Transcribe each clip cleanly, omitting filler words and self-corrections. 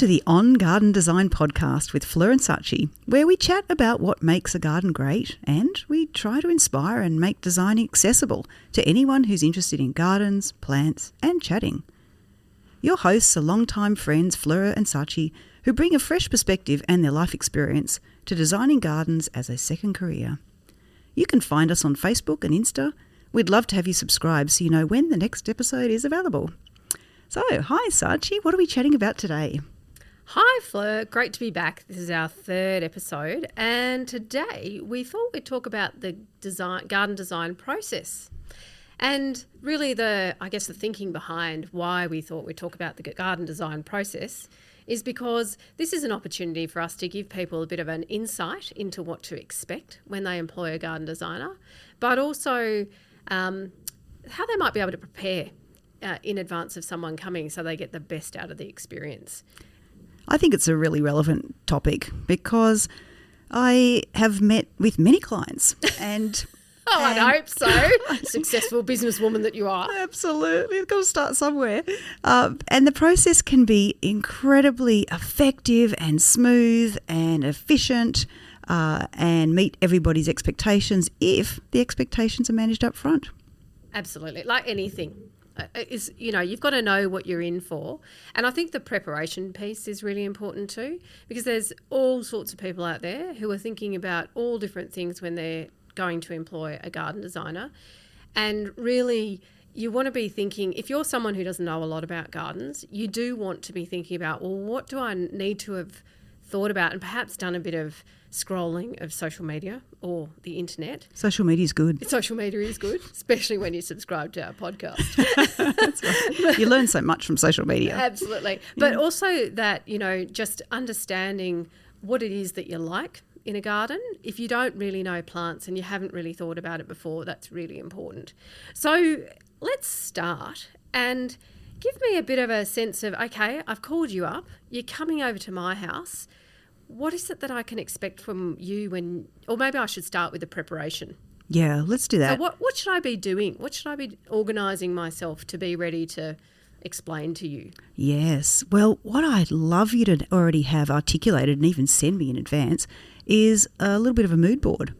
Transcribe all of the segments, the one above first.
to the On Garden Design podcast with Fleur and Sachi, where we chat about what makes a garden great and we try to inspire and make designing accessible to anyone who's interested in gardens, plants and chatting. Your hosts are longtime friends Fleur and Sachi, who bring a fresh perspective and their life experience to designing gardens as a second career. You can find us on Facebook and Insta. We'd love to have you subscribe so you know when the next episode is available. So, hi Sachi, what are we chatting about today? Hi Fleur, great to be back. This is our third episode, and today we thought we'd talk about the garden design process. And really the thinking behind why we thought we'd talk about the garden design process is because this is an opportunity for us to give people a bit of an insight into what to expect when they employ a garden designer, but also how they might be able to prepare in advance of someone coming so they get the best out of the experience. I think it's a really relevant topic because I have met with many clients and... I'd hope so. Successful businesswoman that you are. Absolutely. You've got to start somewhere. And the process can be incredibly effective and smooth and efficient and meet everybody's expectations if the expectations are managed up front. Absolutely. Like anything. You've got to know what you're in for. And I think the preparation piece is really important too, because there's all sorts of people out there who are thinking about all different things when they're going to employ a garden designer. And really, you want to be thinking, if you're someone who doesn't know a lot about gardens, you do want to be thinking about, well, what do I need to have thought about and perhaps done a bit of scrolling of social media or the internet. Social media is good. Social media is good, especially when you subscribe to our podcast. That's right. You learn so much from social media. Absolutely. But also that, just understanding what it is that you like in a garden. If you don't really know plants and you haven't really thought about it before, that's really important. So let's start and give me a bit of a sense of, okay, I've called you up, you're coming over to my house. What is it that I can expect from you or maybe I should start with the preparation. Yeah, let's do that. So what should I be doing? What should I be organising myself to be ready to explain to you? Yes. Well, what I'd love you to already have articulated and even send me in advance is a little bit of a mood board.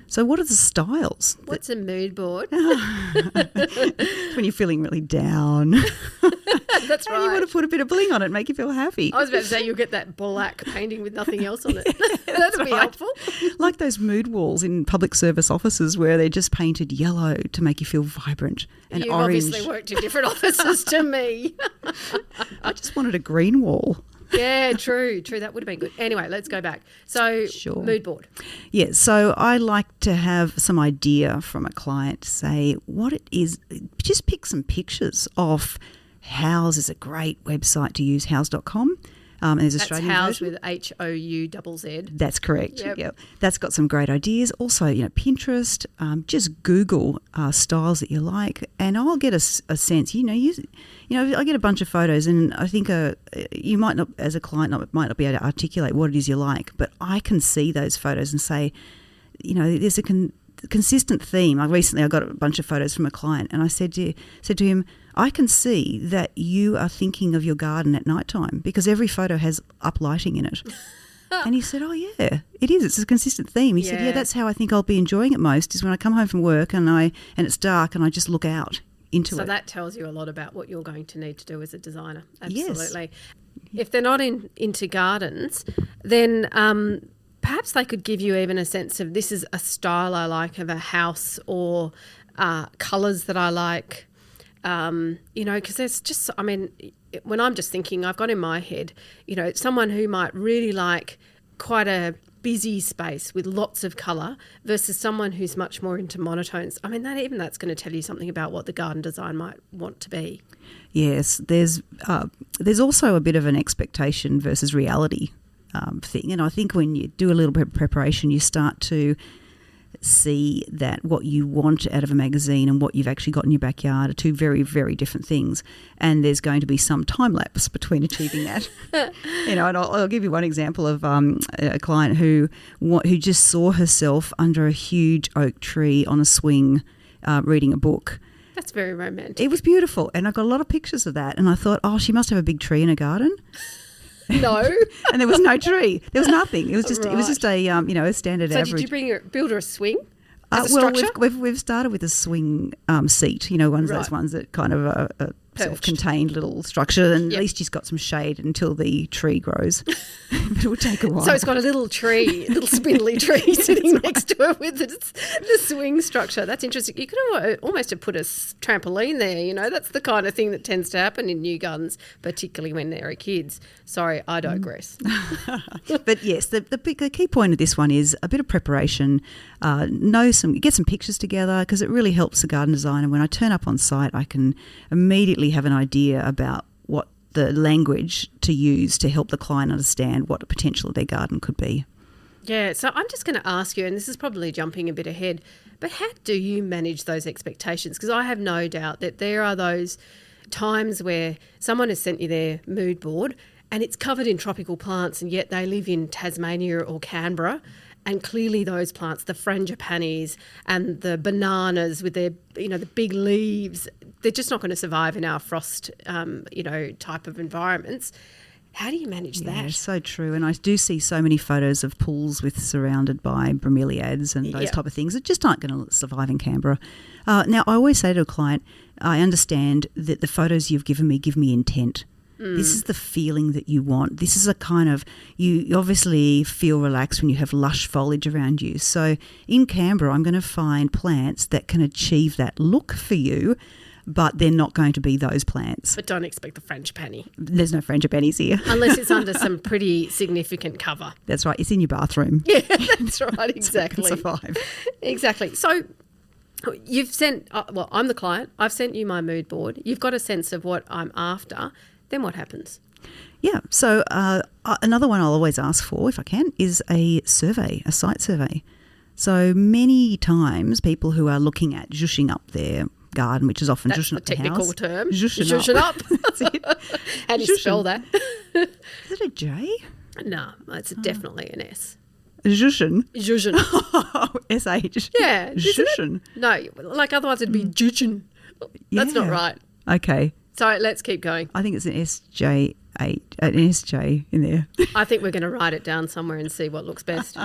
So what are the styles? What's a mood board? When you're feeling really down. That's right. And you want to put a bit of bling on it, make you feel happy. I was about to say you'll get that black painting with nothing else on it. That'll be helpful. Like those mood walls in public service offices where they're just painted yellow to make you feel vibrant and You've orange. Obviously worked in different offices to me. I just wanted a green wall. Yeah, true. That would have been good. Anyway, let's go back. So, sure. Mood board. Yeah, so I like to have some idea from a client to say what it is. Just pick some pictures off. House is a great website to use, house.com. And there's That's Australian House version. with HOUZZ. That's correct. Yep. Yeah, that's got some great ideas. Also, Pinterest. Just Google styles that you like, and I'll get a sense. I get a bunch of photos, and I think you might not, as a client, might not be able to articulate what it is you like, but I can see those photos and say, there's a consistent theme. Recently I got a bunch of photos from a client, and I said to him, I can see that you are thinking of your garden at night time because every photo has up lighting in it. And he said, oh yeah, it is. It's a consistent theme. He said, yeah, that's how I think I'll be enjoying it most is when I come home from work and it's dark and I just look out into it. So that tells you a lot about what you're going to need to do as a designer. Absolutely. Yes. If they're not into gardens, then perhaps they could give you even a sense of this is a style I like of a house or colours that I like. Because there's just, when I'm just thinking, I've got in my head, someone who might really like quite a busy space with lots of colour versus someone who's much more into monotones. That's going to tell you something about what the garden design might want to be. Yes, there's also a bit of an expectation versus reality thing. And I think when you do a little bit of preparation, you start to see that what you want out of a magazine and what you've actually got in your backyard are two very, very different things. And there's going to be some time lapse between achieving that. And I'll give you one example of a client who just saw herself under a huge oak tree on a swing reading a book. That's very romantic. It was beautiful. And I got a lot of pictures of that. And I thought, she must have a big tree in her garden. No. And there was no tree. There was nothing. It was just Right. it was just a a standard So average. did you build her a swing as a well, structure? we've started with a swing seat. One of those Right. ones that kind of a Perched. self-contained little structure, and Yep. at least she's got some shade until the tree grows. But it will take a while. So it's got a little tree, little spindly tree sitting next to it with the swing structure. That's interesting. You could almost have put a trampoline there. That's the kind of thing that tends to happen in new gardens, particularly when there are kids. Sorry, I digress. But yes, the key point of this one is a bit of preparation. Get some pictures together, because it really helps the garden designer. When I turn up on site, I can immediately have an idea about what the language to use to help the client understand what the potential of their garden could be. Yeah, so I'm just going to ask you, and this is probably jumping a bit ahead, but how do you manage those expectations? Because I have no doubt that there are those times where someone has sent you their mood board and it's covered in tropical plants, and yet they live in Tasmania or Canberra, and clearly those plants, the frangipanis and the bananas with their, the big leaves, they're just not going to survive in our frost, type of environments. How do you manage Yeah, that? so true. And I do see so many photos of pools surrounded by bromeliads and those type of things that just aren't going to survive in Canberra. Now, I always say to a client, I understand that the photos you've given me give me intent. This is the feeling that you want. This is a kind of, you obviously feel relaxed when you have lush foliage around you. So in Canberra, I'm going to find plants that can achieve that look for you, but they're not going to be those plants. But don't expect the frangipani. There's no frangipanis here. Unless it's under some pretty significant cover. That's right. It's in your bathroom. Yeah, that's right, exactly. So it can survive. Exactly. So you've sent, I'm the client. I've sent you my mood board. You've got a sense of what I'm after. Then what happens? Yeah. So another one I'll always ask for, if I can, is a survey, a site survey. So many times people who are looking at zhushing up their garden, which is often That's zhushing the up the technical house. term. Zhushing up. That's it. How do you spell that? Is it a J? No, it's definitely an S. Zhushin. Zhuzhin. S-H. Yeah. isn't it? Zhushin. No, like otherwise it'd be Jujin. That's not Yeah. right. Okay. So let's keep going. I think it's an S-J, an S-J in there. I think we're going to write it down somewhere and see what looks best.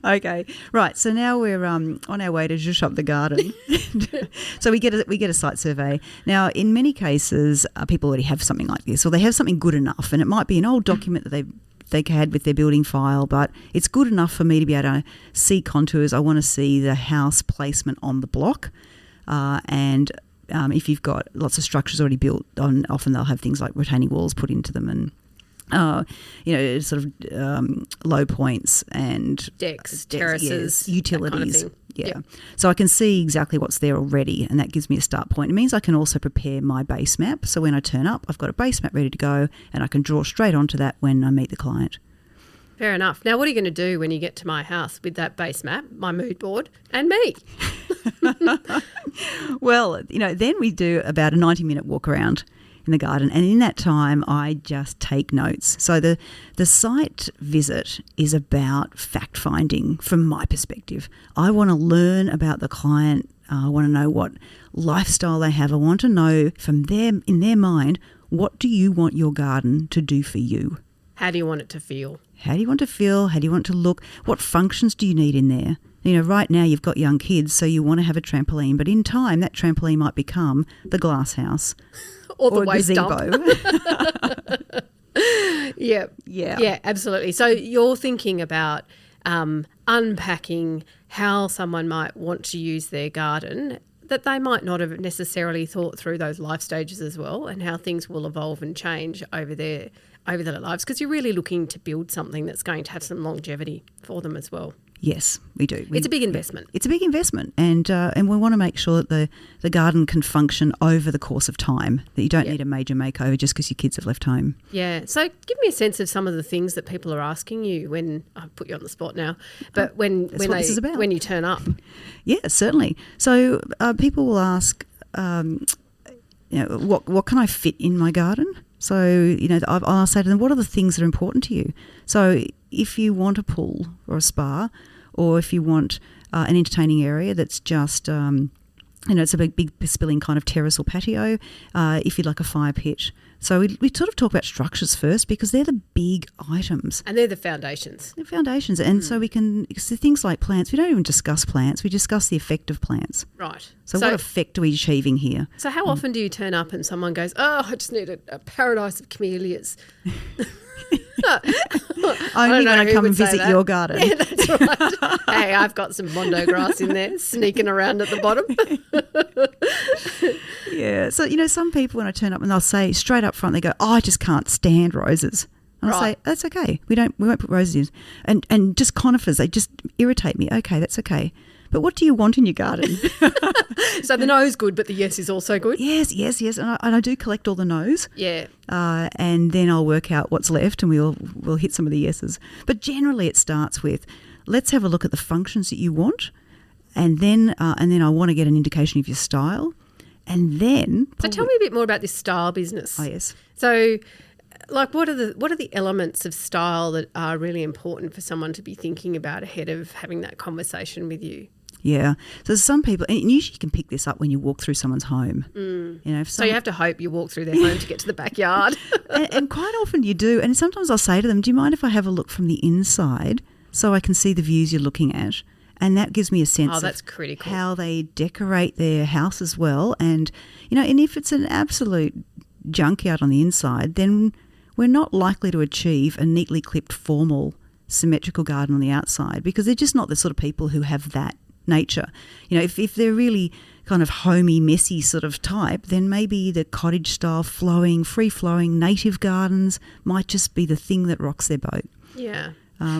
Okay, right. So now we're on our way to zhush up the garden. So we get a site survey. Now, in many cases, people already have something like this, or they have something good enough, and it might be an old document that they had with their building file, but it's good enough for me to be able to see contours. I want to see the house placement on the block, and if you've got lots of structures already built, often they'll have things like retaining walls put into them, and sort of low points and Decks, terraces, yes, utilities. that kind of thing. Yeah. Yep. So I can see exactly what's there already, and that gives me a start point. It means I can also prepare my base map. So when I turn up, I've got a base map ready to go, and I can draw straight onto that when I meet the client. Fair enough. Now, what are you going to do when you get to my house with that base map, my mood board, and me? Well, then we do about a 90-minute walk around in the garden, and in that time I just take notes. So the site visit is about fact finding from my perspective. I want to learn about the client. I want to know what lifestyle they have. I want to know from them, in their mind, what do you want your garden to do for you? How do you want it to feel? How do you want to feel? How do you want to look? What functions do you need in there? Right now you've got young kids, so you want to have a trampoline, but in time that trampoline might become the glass house Or the a waste gazebo. dump. Yeah. Yeah. Yeah, absolutely. So you're thinking about unpacking how someone might want to use their garden that they might not have necessarily thought through those life stages as well, and how things will evolve and change over their lives, because you're really looking to build something that's going to have some longevity for them as well. Yes, we do. It's a big investment. It's a big investment, and we want to make sure that the garden can function over the course of time, that you don't need a major makeover just because your kids have left home. Yeah. So give me a sense of some of the things that people are asking you when I put you on the spot now, but when this is about. When you turn up. Yeah, certainly. So people will ask, what can I fit in my garden? So, I'll say to them, what are the things that are important to you? So if you want a pool or a spa, or if you want an entertaining area that's just it's a big spilling kind of terrace or patio, if you'd like a fire pit. So we sort of talk about structures first because they're the big items. And they're the foundations. They're foundations. And so so things like plants, we don't even discuss plants, we discuss the effect of plants. Right. So what effect are we achieving here? So how often do you turn up and someone goes, oh, I just need a paradise of camellias? Only when I come and visit your garden. Yeah, that's right. Hey, I've got some mondo grass in there sneaking around at the bottom. Yeah. So, some people when I turn up and they'll say straight up front, they go, oh, I just can't stand roses. And I'll say, that's okay. We won't put roses in. And just conifers, they just irritate me. Okay, that's okay. But what do you want in your garden? So the no's good, but the yes is also good? Yes. And I do collect all the no's. Yeah. And then I'll work out what's left and we'll hit some of the yeses. But generally it starts with, let's have a look at the functions that you want. And then I want to get an indication of your style. And then... So tell me a bit more about this style business. Oh, yes. So... Like what are the elements of style that are really important for someone to be thinking about ahead of having that conversation with you? Yeah. So some people, and usually you can pick this up when you walk through someone's home. So you have to hope you walk through their home to get to the backyard. and quite often you do. And sometimes I'll say to them, do you mind if I have a look from the inside so I can see the views you're looking at? And that gives me a sense that's critical. How they decorate their house as well. And, and if it's an absolute junkyard on the inside, then we're not likely to achieve a neatly clipped, formal, symmetrical garden on the outside because they're just not the sort of people who have that nature. If they're really kind of homey, messy sort of type, then maybe the cottage style, free-flowing native gardens might just be the thing that rocks their boat. Yeah.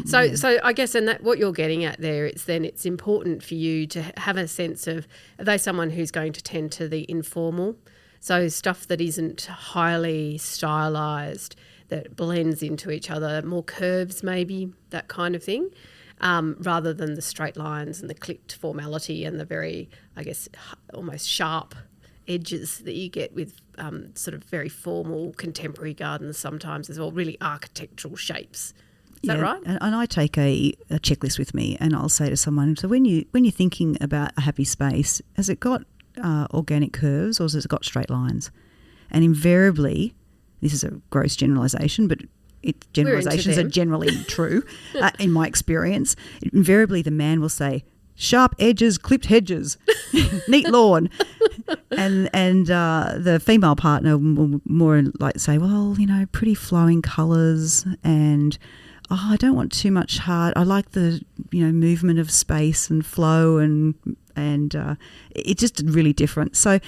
So I guess, and that what you're getting at there, it's important for you to have a sense of, are they someone who's going to tend to the informal? So stuff that isn't highly stylised, that blends into each other, more curves maybe, that kind of thing, rather than the straight lines and the clipped formality and the very, I guess, almost sharp edges that you get with sort of very formal contemporary gardens sometimes as well, really architectural shapes. Is that right? And I take a checklist with me and I'll say to someone, so when you're thinking about a happy space, has it got organic curves or has it got straight lines? And invariably, this is a gross generalisation, but generalisations are generally true in my experience. Invariably, the man will say, sharp edges, clipped hedges, neat lawn. And the female partner will more like say, well, pretty flowing colours and I don't want too much hard. I like the, movement of space and flow and it's just really different. So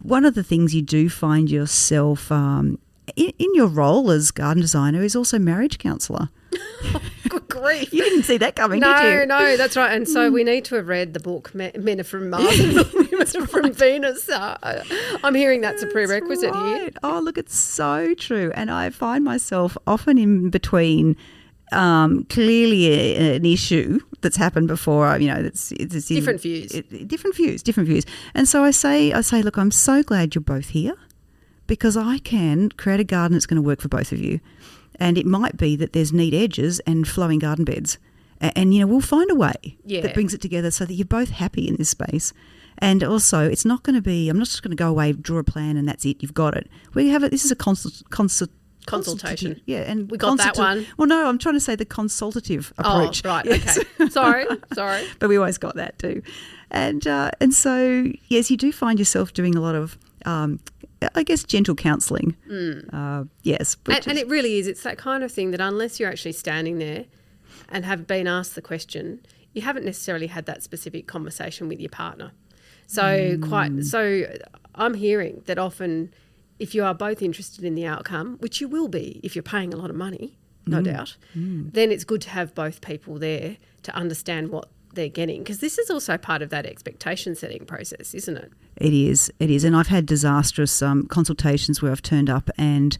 one of the things you do find yourself in your role as garden designer is also marriage counsellor. Good grief. You didn't see that coming, did you? No, that's right. And so we need to have read the book Men Are From Mars and Women Are From Venus. I'm hearing that's a prerequisite here. Oh, look, it's so true. And I find myself often in between clearly an issue that's happened before, it's different views. Different views. And so I say, look, I'm so glad you're both here because I can create a garden that's going to work for both of you. And it might be that there's neat edges and flowing garden beds. And we'll find a way that brings it together so that you're both happy in this space. And also, it's not going to be, I'm not just going to go away, draw a plan and that's it, you've got it. We have it, this is a consultation. Yeah, and we got that one. Well, no, I'm trying to say the consultative approach. Oh, right, yes. Okay. Sorry. But we always got that too. And so, yes, you do find yourself doing a lot of, I guess, gentle counselling. Yes. And it really is. It's that kind of thing that unless you're actually standing there and have been asked the question, you haven't necessarily had that specific conversation with your partner. So I'm hearing that often if you are both interested in the outcome, which you will be if you're paying a lot of money, no doubt, then it's good to have both people there to understand what they're getting, because this is also part of that expectation setting process, isn't it? It is. And I've had disastrous consultations where I've turned up and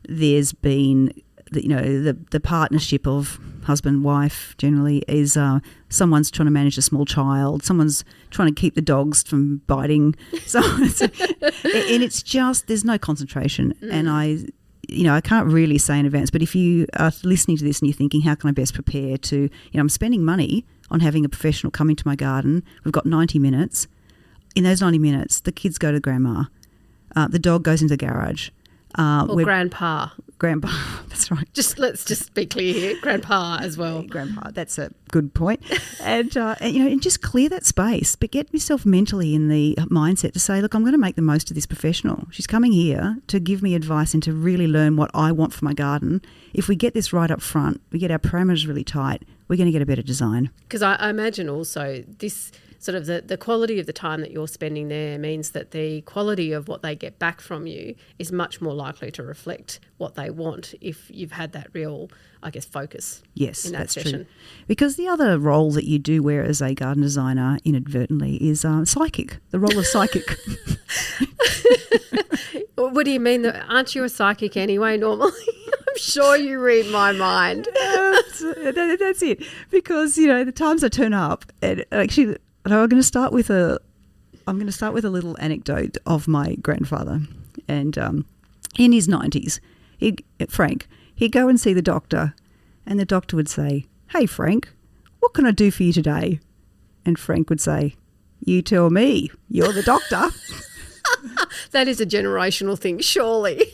there's been the partnership of husband, wife generally is someone's trying to manage a small child, someone's trying to keep the dogs from biting. So and it's just, there's no concentration. And I can't really say in advance, but if you are listening to this and you're thinking, how can I best prepare to, I'm spending money on having a professional come into my garden. We've got 90 minutes. in those 90 minutes, the kids go to grandma, the dog goes into the garage. Or grandpa. Grandpa, that's right. Let's just be clear here, grandpa as well. Grandpa, that's a good point. And just clear that space, but get yourself mentally in the mindset to say, look, I'm going to make the most of this professional. She's coming here to give me advice and to really learn what I want for my garden. If we get this right up front, we get our parameters really tight, we're going to get a better design. Because I imagine also this sort of the quality of the time that you're spending there means that the quality of what they get back from you is much more likely to reflect what they want if you've had that real, I guess, focus. Yes, in that that's session. true. Because the other role that you do wear as a garden designer inadvertently is psychic, the role of psychic. What do you mean? Aren't you a psychic anyway normally? I'm sure you read my mind. That's it. Because, the times I turn up, and actually I'm going to start with a little anecdote of my grandfather. And in his 90s, Frank, he'd go and see the doctor, and the doctor would say, "Hey, Frank, what can I do for you today?" And Frank would say, "You tell me, you're the doctor." That is a generational thing, surely.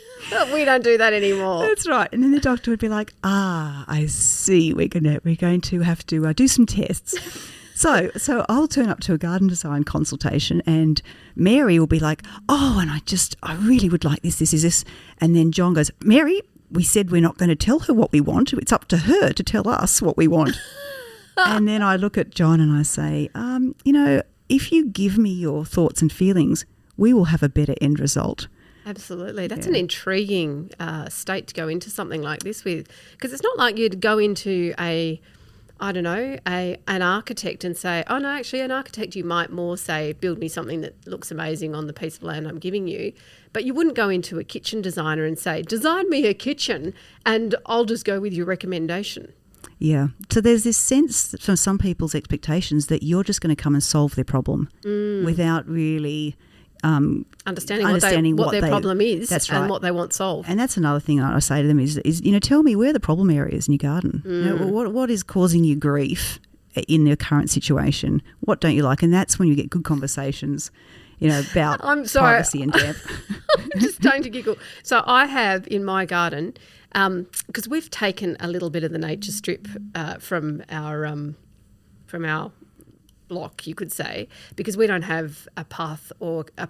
We don't do that anymore. That's right. And then the doctor would be like, I see, we're going to have to do some tests. So I'll turn up to a garden design consultation, and Mary will be like, and I really would like this. And then John goes, "Mary, we said we're not going to tell her what we want. It's up to her to tell us what we want." And then I look at John and I say, if you give me your thoughts and feelings, we will have a better end result. Absolutely. That's an intriguing state to go into something like this with, because it's not like you'd go into an architect and say, oh, no, actually an architect, you might more say, build me something that looks amazing on the piece of land I'm giving you. But you wouldn't go into a kitchen designer and say, design me a kitchen and I'll just go with your recommendation. Yeah. So there's this sense from some people's expectations that you're just going to come and solve their problem without really understanding what their problem is. That's right. And what they want solved. And that's another thing I say to them is tell me where are the problem areas in your garden. What is causing you grief in the current situation? What don't you like? And that's when you get good conversations, about privacy and depth. I'm just starting to giggle. So I have in my garden, because we've taken a little bit of the nature strip from our block, you could say, because we don't have a path or a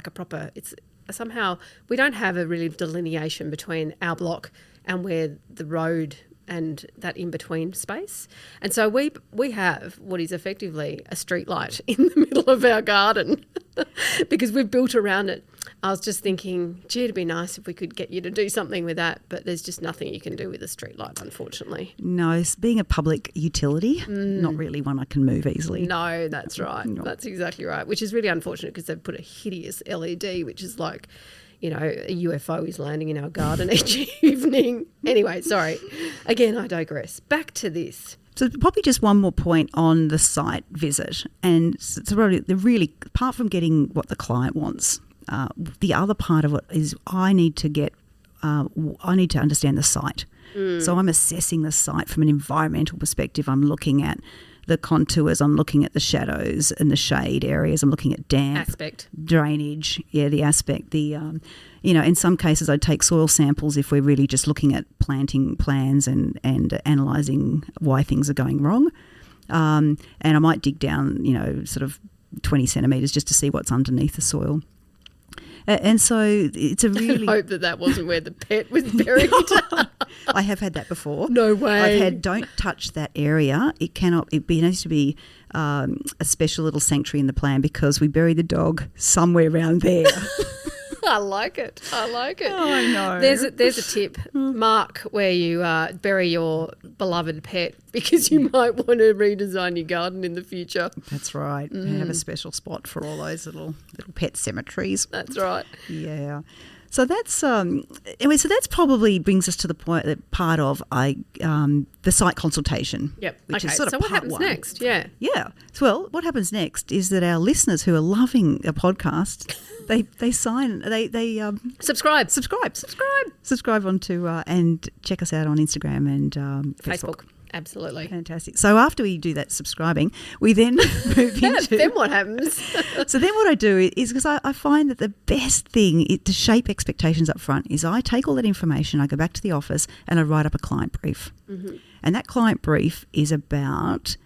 proper, it's somehow we don't have a really delineation between our block and where the road and that in-between space. And so we have what is effectively a street light in the middle of our garden because we've built around it. I was just thinking, gee, it'd be nice if we could get you to do something with that, but there's just nothing you can do with a street light, unfortunately. No, it's being a public utility, not really one I can move easily. No, that's right. No. That's exactly right, which is really unfortunate because they've put a hideous LED, which is like, a UFO is landing in our garden each evening. Anyway, sorry. Again, I digress. Back to this. So probably just one more point on the site visit. And so really, apart from getting what the client wants, the other part of it is I need to understand the site. So I'm assessing the site from an environmental perspective. I'm looking at the contours, I'm looking at the shadows and the shade areas, I'm looking at damp, drainage, the aspect, in some cases I'd take soil samples if we're really just looking at planting plans and analysing why things are going wrong. And I might dig down, sort of 20 centimetres just to see what's underneath the soil. And so it's a really... I hope that wasn't where the pet was buried. I have had that before. No way. I've had don't touch that area. It needs to be a special little sanctuary in the plan because we bury the dog somewhere around there. I like it. Oh, I know. There's a tip. Mark where you bury your beloved pet because you might want to redesign your garden in the future. That's right. Have a special spot for all those little pet cemeteries. That's right. Yeah. So that's anyway. So that's probably brings us to the part of the site consultation. Yep. Which okay. is sort of so what part happens one. next? Yeah. Yeah. Well, what happens next is that our listeners who are loving a podcast, they subscribe onto and check us out on Instagram and Facebook. Absolutely. Fantastic. So after we do that subscribing, we then move into... Then what happens? So then what I do is because I find that the best thing to shape expectations up front is I take all that information, I go back to the office and I write up a client brief. Mm-hmm. And that client brief is about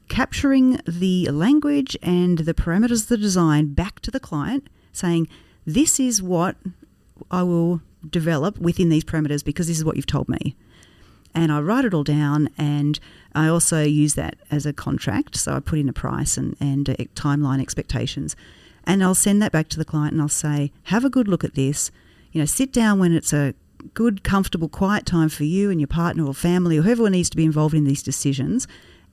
capturing the language and the parameters of the design back to the client, saying this is what I will develop within these parameters because this is what you've told me. And I write it all down, and I also use that as a contract. So I put in a price and timeline expectations. And I'll send that back to the client and I'll say, have a good look at this. Sit down when it's a good, comfortable, quiet time for you and your partner or family or whoever needs to be involved in these decisions,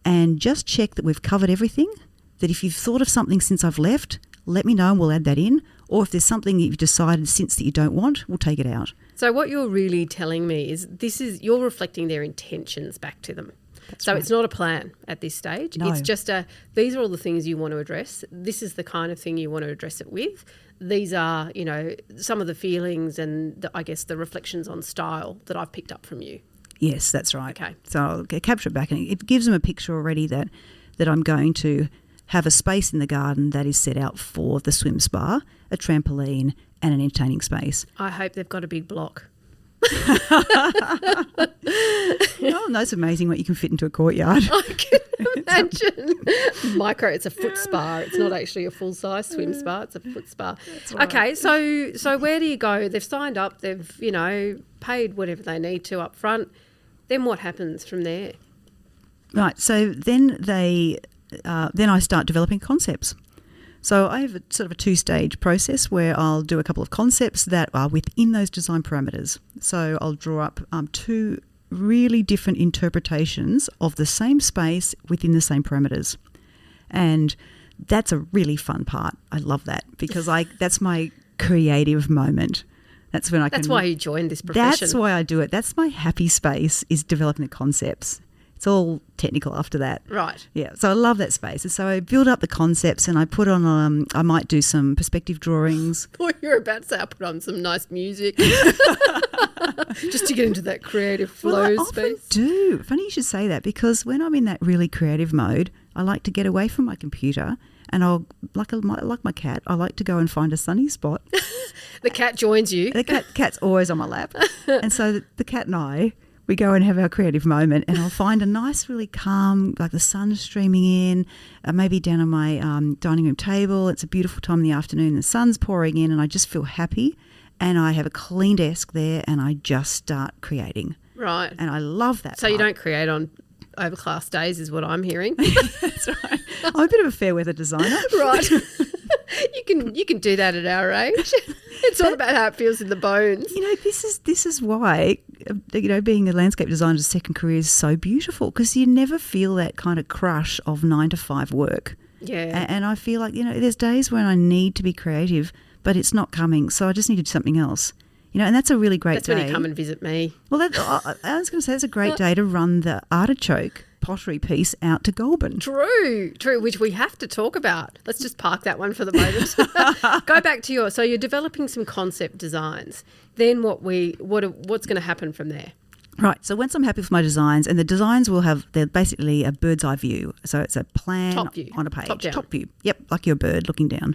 and just check that we've covered everything, that if you've thought of something since I've left, let me know and we'll add that in. Or if there's something you've decided since that you don't want, we'll take it out. So what you're really telling me is you're reflecting their intentions back to them. That's right. It's not a plan at this stage. No. It's just these are all the things you want to address. This is the kind of thing you want to address it with. These are, some of the feelings and I guess the reflections on style that I've picked up from you. Yes, that's right. Okay. So I'll capture it back, and it gives them a picture already that I'm going to have a space in the garden that is set out for the swim spa, a trampoline and an entertaining space. I hope they've got a big block. Oh, no, it's amazing what you can fit into a courtyard. I can imagine. It's a foot spa. It's not actually a full-size swim spa. It's a foot spa. Right. Okay, so where do you go? They've signed up. They've, paid whatever they need to up front. Then what happens from there? Right, so then I start developing concepts. So I have a sort of a two-stage process where I'll do a couple of concepts that are within those design parameters. So I'll draw up two really different interpretations of the same space within the same parameters. And that's a really fun part. I love that because that's my creative moment. That's when That's why you joined this profession. That's why I do it. That's my happy space, is developing the concepts. It's all technical after that. Right. Yeah. So I love that space. And so I build up the concepts and I put on, I might do some perspective drawings. Boy, you're about to say I'll put on some nice music. Just to get into that creative flow space. I often do. Funny you should say that, because when I'm in that really creative mode, I like to get away from my computer and I'll, like my cat, I like to go and find a sunny spot. The cat joins you. The cat's always on my lap. And so the cat and I, we go and have our creative moment, and I'll find a nice, really calm, like the sun's streaming in, maybe down on my dining room table. It's a beautiful time in the afternoon. The sun's pouring in and I just feel happy, and I have a clean desk there and I just start creating. Right. And I love that. So you don't create on overcast days is what I'm hearing. That's right. I'm a bit of a fair weather designer. Right. You can do that at our age. It's all about how it feels in the bones. This is why, being a landscape designer as a second career is so beautiful, because you never feel that kind of crush of 9 to 5 work. Yeah. And I feel like, there's days when I need to be creative, but it's not coming, so I just need to do something else. And that's a really great day. That's when you come and visit me. Well, I was going to say, it's a great day to run the artichoke pottery piece out to Goulburn. True, which we have to talk about. Let's just park that one for the moment. Go back to so you're developing some concept designs. Then what's going to happen from there? Right, so once I'm happy with my designs, and the designs they're basically a bird's eye view. So it's a plan top view. On a page. Top down. Top view. Yep, like you're a bird looking down.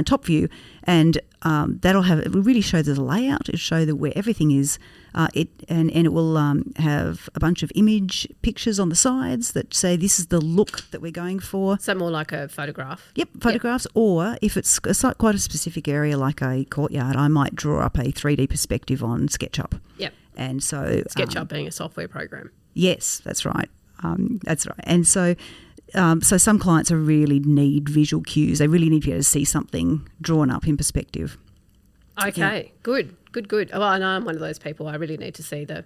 Top view, and it will really show the layout. It'll show where everything is. It will have a bunch of image pictures on the sides that say this is the look that we're going for. So more like a photograph. Yep, photographs. Yep. Or if it's quite a specific area like a courtyard, I might draw up a 3D perspective on SketchUp. Yep. And so SketchUp being a software program. Yes, that's right. That's right. And so some clients really need visual cues. They really need to be able to see something drawn up in perspective. Okay, yeah. Good. Well, I know I'm one of those people. I really need to see the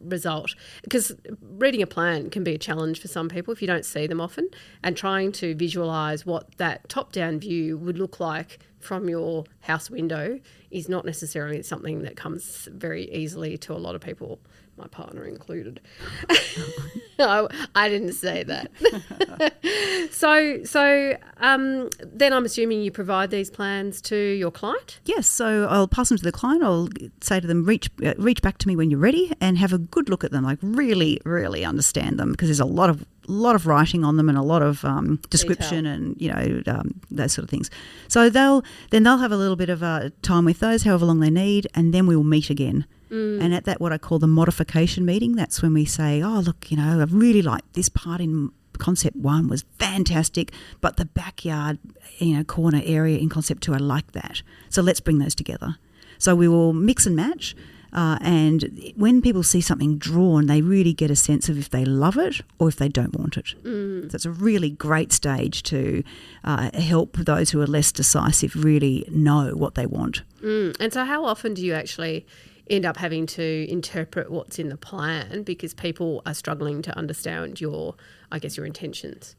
result, because reading a plan can be a challenge for some people if you don't see them often, and trying to visualise what that top-down view would look like from your house window is not necessarily something that comes very easily to a lot of people. my partner included. No, I didn't say that. So then I'm assuming you provide these plans to your client? Yes, so I'll pass them to the client. I'll say to them, reach back to me when you're ready and have a good look at them, like really, really understand them, because there's a lot of writing on them and a lot of description Detail. and, those sort of things. So they'll have a little bit of time with those, however long they need, and then we will meet again. And at that, what I call the modification meeting, that's when we say, oh, look, I really like this part in concept 1 was fantastic, but the backyard, corner area in concept 2, I like that. So let's bring those together. So we will mix and match. And when people see something drawn, they really get a sense of if they love it or if they don't want it. So it's a really great stage to help those who are less decisive really know what they want. And so how often do you actually end up having to interpret what's in the plan because people are struggling to understand your intentions?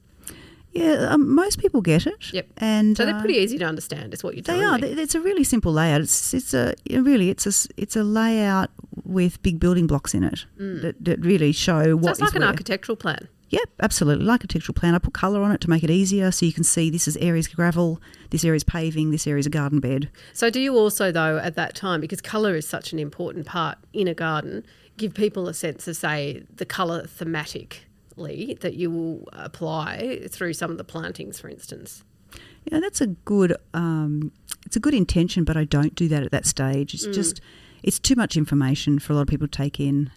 Yeah, most people get it. Yep. And so they're pretty easy to understand, is what you're telling me. It's a really simple layout. It's a layout with big building blocks in it that really show what So it's like is an where. architectural plan. Yep, absolutely. Like architectural plan. I put colour on it to make it easier so you can see this is area's gravel, this area's paving, this area's a garden bed. So do you also, though, at that time, because colour is such an important part in a garden, give people a sense of, say, the colour thematically that you will apply through some of the plantings, for instance? Yeah, that's a good intention, but I don't do that at that stage. It's too much information for a lot of people to take in.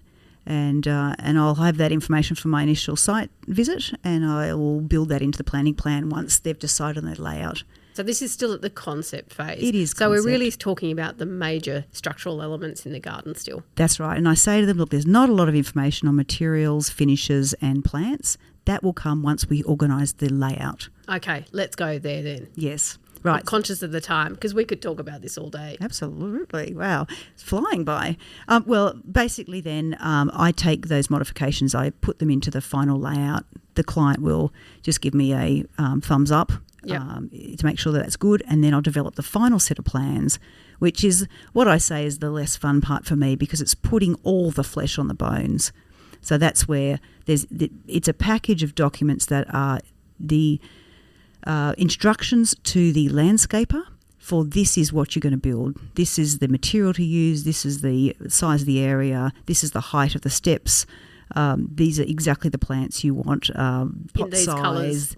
And I'll have that information from my initial site visit, and I will build that into the planning plan once they've decided on their layout. So this is still at the concept phase. It is So concept. we're really talking about the major structural elements in the garden still. That's right. And I say to them, look, there's not a lot of information on materials, finishes and plants. That will come once we organise the layout. Okay, let's go there then. Yes. Right. I'm conscious of the time because we could talk about this all day. Absolutely. Wow. It's flying by. Well, basically then I take those modifications, I put them into the final layout. The client will just give me a thumbs up to make sure that that's good, and then I'll develop the final set of plans, which is what I say is the less fun part for me because it's putting all the flesh on the bones. So that's where it's a package of documents that are the instructions to the landscaper for this is what you're going to build. This is the material to use. This is the size of the area. This is the height of the steps. These are exactly the plants you want. Pot these size,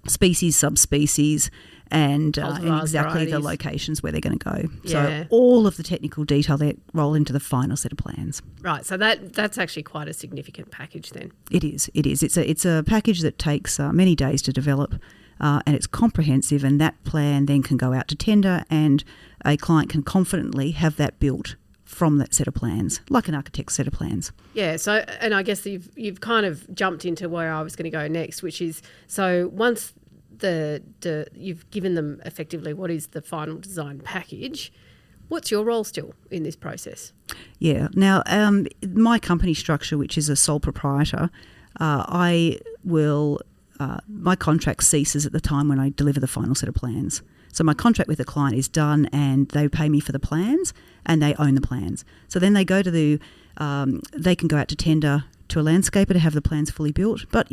species, subspecies, and exactly the locations where they're going to go. Yeah. So all of the technical detail they roll into the final set of plans. Right, so that's actually quite a significant package then. It is. It's a package that takes many days to develop, and it's comprehensive, and that plan then can go out to tender, and a client can confidently have that built from that set of plans, like an architect's set of plans. Yeah, so, and I guess you've kind of jumped into where I was going to go next, which is, so once you've given them effectively what is the final design package, what's your role still in this process? Yeah. Now, my company structure, which is a sole proprietor, my contract ceases at the time when I deliver the final set of plans. So my contract with the client is done and they pay me for the plans and they own the plans. So then they go to they can go out to tender to a landscaper to have the plans fully built. But,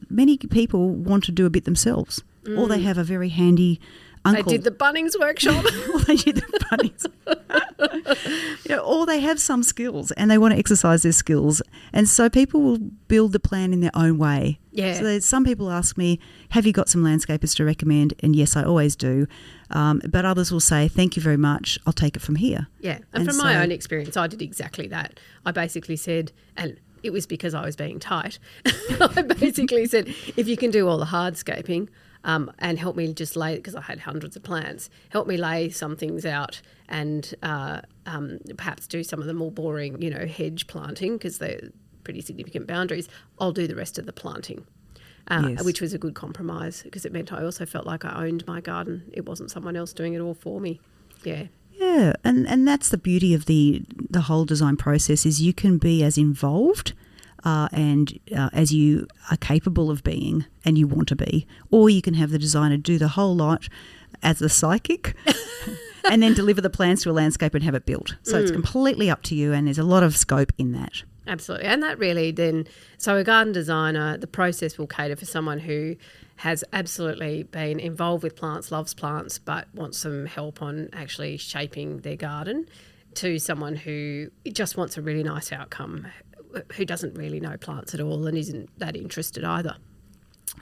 many people want to do a bit themselves, or they have a very handy uncle. They did the Bunnings workshop. Or they did the Bunnings. Or they have some skills and they want to exercise their skills. And so people will build the plan in their own way. Yeah. So some people ask me, have you got some landscapers to recommend? And yes, I always do. But others will say, thank you very much, I'll take it from here. Yeah. And from my own experience, I did exactly that. I basically said, and it was because I was being tight, I basically said, if you can do all the hardscaping and help me just lay, because I had hundreds of plants, help me lay some things out and perhaps do some of the more boring, hedge planting because they're pretty significant boundaries, I'll do the rest of the planting, Yes. which was a good compromise because it meant I also felt like I owned my garden. It wasn't someone else doing it all for me. Yeah. Yeah, and that's the beauty of the whole design process is you can be as involved and as you are capable of being and you want to be, or you can have the designer do the whole lot as a psychic and then deliver the plans to a landscaper and have it built. So it's completely up to you, and there's a lot of scope in that. Absolutely. And that really then, so a garden designer, the process will cater for someone who has absolutely been involved with plants, loves plants, but wants some help on actually shaping their garden, to someone who just wants a really nice outcome, who doesn't really know plants at all and isn't that interested either.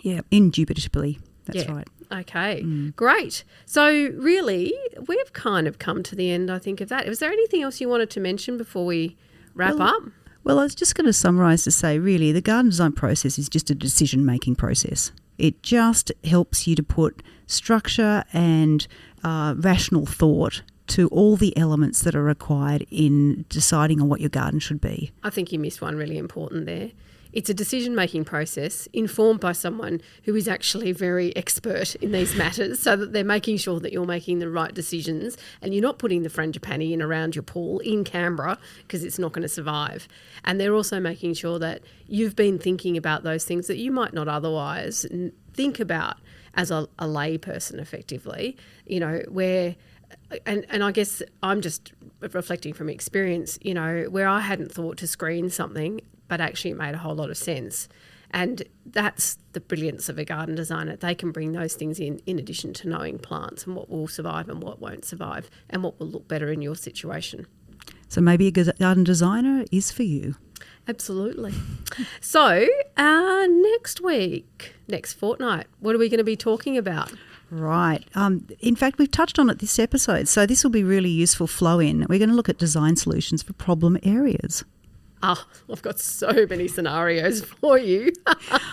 Yeah, indubitably. That's right. Okay, great. So really, we've kind of come to the end, I think, of that. Was there anything else you wanted to mention before we wrap up? Well, I was just going to summarise to say, really, the garden design process is just a decision-making process. It just helps you to put structure and rational thought to all the elements that are required in deciding on what your garden should be. I think you missed one really important there. It's a decision-making process informed by someone who is actually very expert in these matters, so that they're making sure that you're making the right decisions and you're not putting the frangipani in around your pool in Canberra, because it's not going to survive. And they're also making sure that you've been thinking about those things that you might not otherwise think about as a lay person, effectively, you know, where... And I guess I'm just reflecting from experience, you know, where I hadn't thought to screen something, but actually it made a whole lot of sense. And that's the brilliance of a garden designer. They can bring those things in addition to knowing plants and what will survive and what won't survive and what will look better in your situation. So maybe a garden designer is for you. Absolutely. So next week, next fortnight, what are we going to be talking about? Right. In fact, we've touched on it this episode, so this will be really useful flow in. We're going to look at design solutions for problem areas. I've got so many scenarios for you.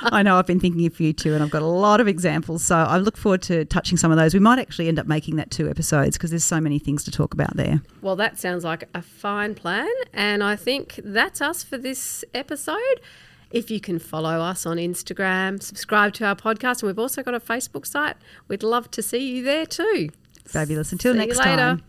I know, I've been thinking of you too, and I've got a lot of examples, so I look forward to touching some of those. We might actually end up making that 2 episodes because there's so many things to talk about there. Well, that sounds like a fine plan, and I think that's us for this episode. If you can follow us on Instagram, subscribe to our podcast, and we've also got a Facebook site. We'd love to see you there too. Fabulous. Until See next you later. time.